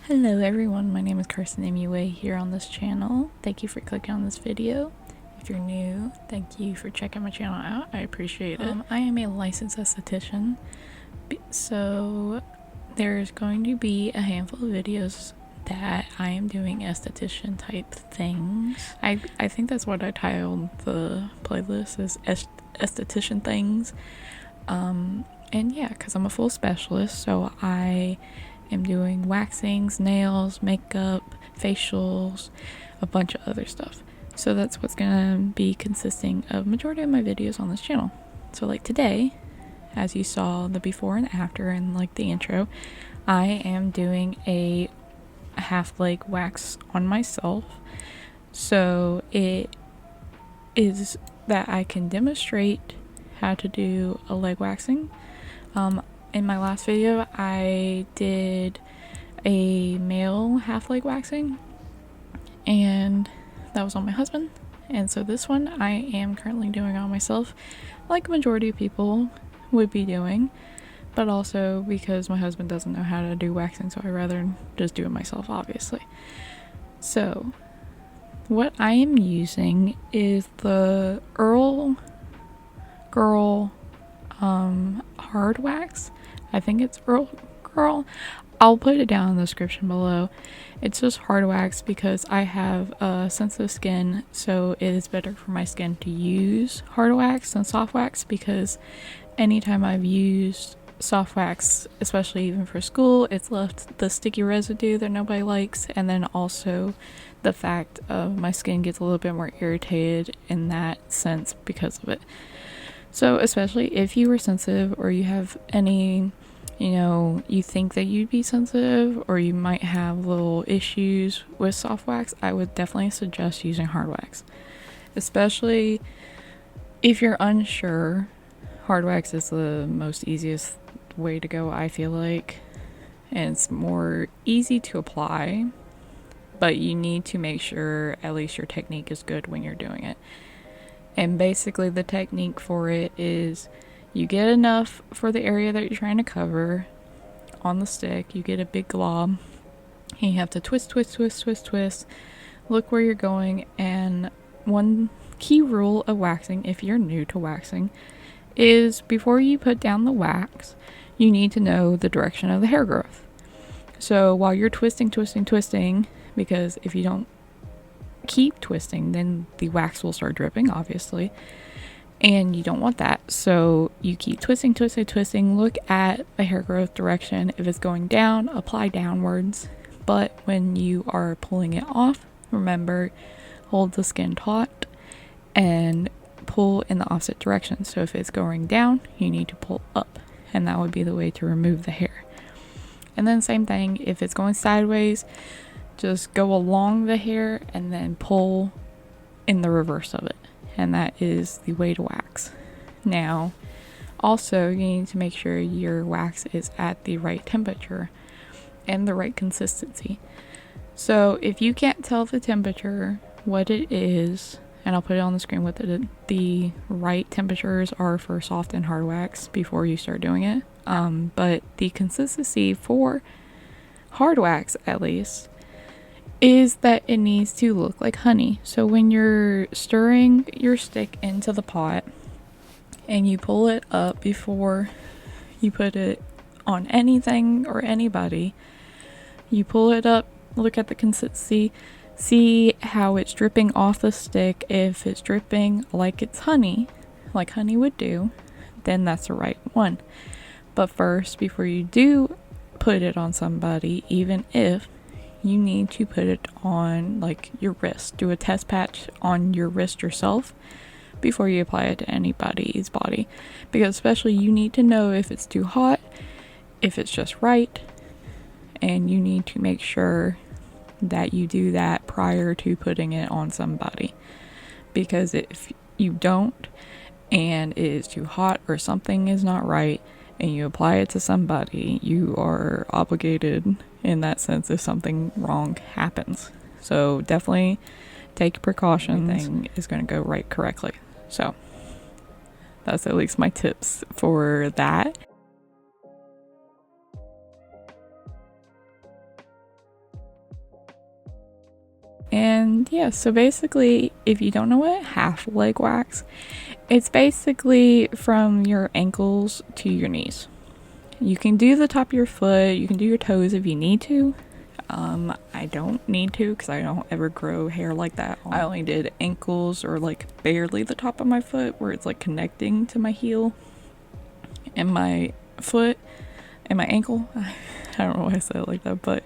Hello everyone, my name is Carson MUA here on this channel. Thank you for clicking on this video. If you're new, thank you for checking my channel out. I appreciate it. I am a licensed esthetician, so there's going to be a handful of videos that I am doing esthetician type things. I think that's what I titled the playlist, is esthetician things. And yeah, because I'm a full specialist, so I am doing waxings, nails, makeup, facials, a bunch of other stuff. So that's what's gonna be consisting of majority of my videos on this channel. So like today, as you saw the before and after and like the intro, I am doing a half leg wax on myself. So it is that I can demonstrate how to do a leg waxing. In my last video, I did a male half leg waxing, and that was on my husband. And so this one I am currently doing on myself, like a majority of people would be doing, but also because my husband doesn't know how to do waxing, so I'd rather just do it myself, obviously. So what I am using is the Girlearl hard wax. I think it's Girlearl. I'll put it down in the description below. It's just hard wax because I have sensitive skin, so it is better for my skin to use hard wax than soft wax, because anytime I've used soft wax, especially even for school, it's left the sticky residue that nobody likes, and then also the fact of my skin gets a little bit more irritated in that sense because of it. So especially if you were sensitive, or you have any, you think that you'd be sensitive, or you might have little issues with soft wax, I would definitely suggest using hard wax. Especially if you're unsure, hard wax is the most easiest way to go, I feel like. And it's more easy to apply, but you need to make sure at least your technique is good when you're doing it. And basically the technique for it is you get enough for the area that you're trying to cover on the stick. You get a big glob, and you have to twist, look where you're going. And one key rule of waxing, if you're new to waxing, is before you put down the wax, you need to know the direction of the hair growth. So while you're twisting, because if you don't keep twisting, then the wax will start dripping, obviously, and you don't want that. So you keep twisting, look at the hair growth direction. If it's going down, apply downwards, but when you are pulling it off, remember, hold the skin taut and pull in the opposite direction. So if it's going down, you need to pull up, and that would be the way to remove the hair. And then same thing, if it's going sideways, just go along the hair and then pull in the reverse of it. And that is the way to wax. Now, also, you need to make sure your wax is at the right temperature and the right consistency. So if you can't tell the temperature, what it is, and I'll put it on the screen what the right temperatures are for soft and hard wax before you start doing it. But the consistency for hard wax, at least, is that it needs to look like honey. So when you're stirring your stick into the pot and you pull it up before you put it on anything or anybody, you pull it up, look at the consistency, see how it's dripping off the stick. If it's dripping like it's honey, like honey would do, then that's the right one. But first, before you do put it on somebody, even if, you need to put it on like your wrist. Do a test patch on your wrist yourself before you apply it to anybody's body, because especially you need to know if it's too hot, if it's just right, and you need to make sure that you do that prior to putting it on somebody, because if you don't and it is too hot or something is not right and you apply it to somebody, you are obligated in that sense if something wrong happens. So definitely take precautions. Everything is going to go right correctly. So that's at least my tips for that. Yeah, so basically, if you don't know what half leg wax, it's basically from your ankles to your knees. You can do the top of your foot, you can do your toes if you need to. I don't need to because I don't ever grow hair like that. I only did ankles or like barely the top of my foot where it's like connecting to my heel and my foot and my ankle. I don't know why I said it like that, but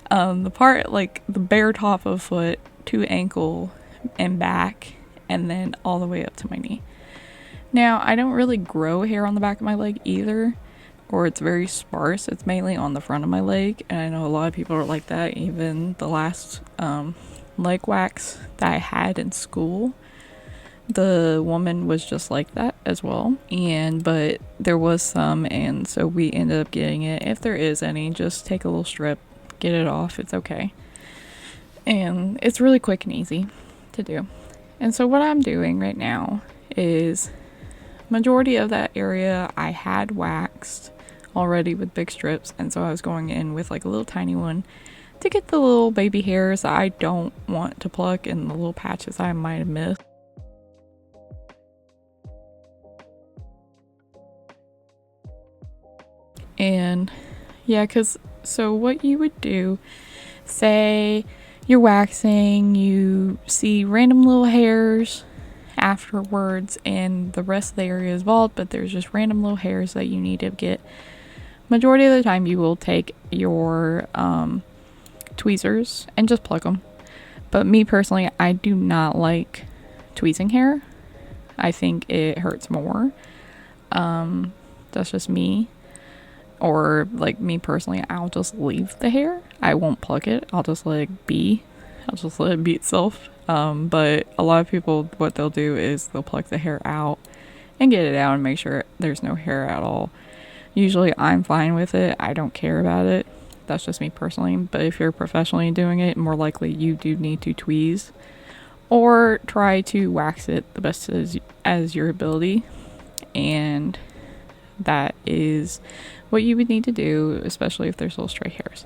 the part like the bare top of foot to ankle and back and then all the way up to my knee. Now, I don't really grow hair on the back of my leg either, or it's very sparse. It's mainly on the front of my leg, and I know a lot of people are like that. Even the last leg wax that I had in school, the woman was just like that as well, but there was some, and so we ended up getting it. If there is any, just take a little strip, get it off, it's okay, and it's really quick and easy to do. And so what I'm doing right now is majority of that area I had waxed already with big strips, and so I was going in with like a little tiny one to get the little baby hairs that I don't want to pluck and the little patches I might have missed. And yeah, because so what you would do, say you're waxing, you see random little hairs afterwards and the rest of the area is bald, but there's just random little hairs that you need to get. Majority of the time you will take your tweezers and just pluck them. But me personally, I do not like tweezing hair. I think it hurts more. That's just me. Or like me personally, I'll just leave the hair. I won't pluck it. I'll just let it be. I'll just let it be itself. But a lot of people, what they'll do is they'll pluck the hair out and get it out and make sure there's no hair at all. Usually I'm fine with it. I don't care about it. That's just me personally. But if you're professionally doing it, more likely you do need to tweeze or try to wax it the best as your ability. And that is what you would need to do, especially if there's little stray hairs.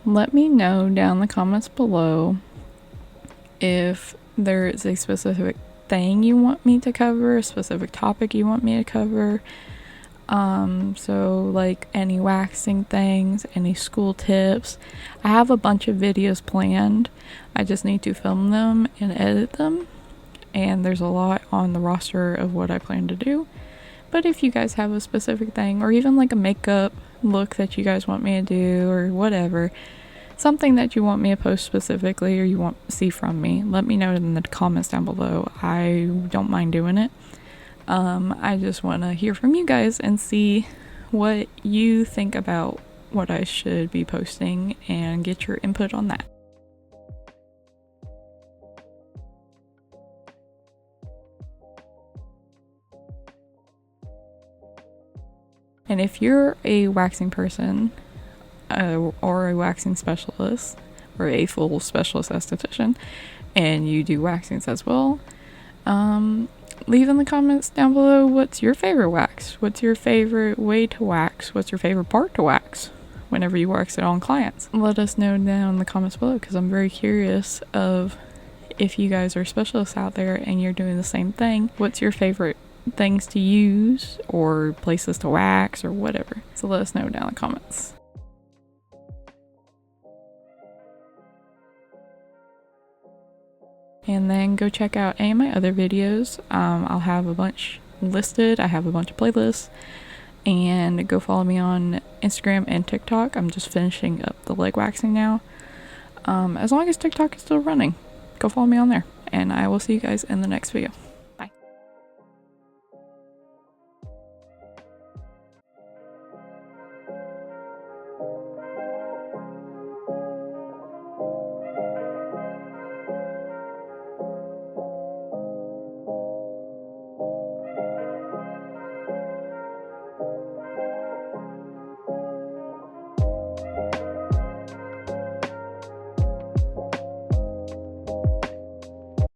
Let me know down in the comments below if there is a specific thing you want me to cover, a specific topic you want me to cover. So like any waxing things, any school tips. I have a bunch of videos planned. I just need to film them and edit them. And there's a lot on the roster of what I plan to do. But if you guys have a specific thing, or even like a makeup look that you guys want me to do, or whatever, something that you want me to post specifically or you want to see from me, let me know in the comments down below. I don't mind doing it. I just want to hear from you guys and see what you think about what I should be posting and get your input on that. And if you're a waxing person or a waxing specialist or a full specialist esthetician and you do waxings as well, leave in the comments down below what's your favorite wax, what's your favorite way to wax, what's your favorite part to wax whenever you wax it on clients. Let us know down in the comments below, because I'm very curious of if you guys are specialists out there and you're doing the same thing. What's your favorite things to use or places to wax or whatever? So let us know down in the comments. And then go check out any of my other videos. I'll have a bunch listed. I have a bunch of playlists. And go follow me on Instagram and TikTok. I'm just finishing up the leg waxing now. As long as TikTok is still running, go follow me on there. And I will see you guys in the next video.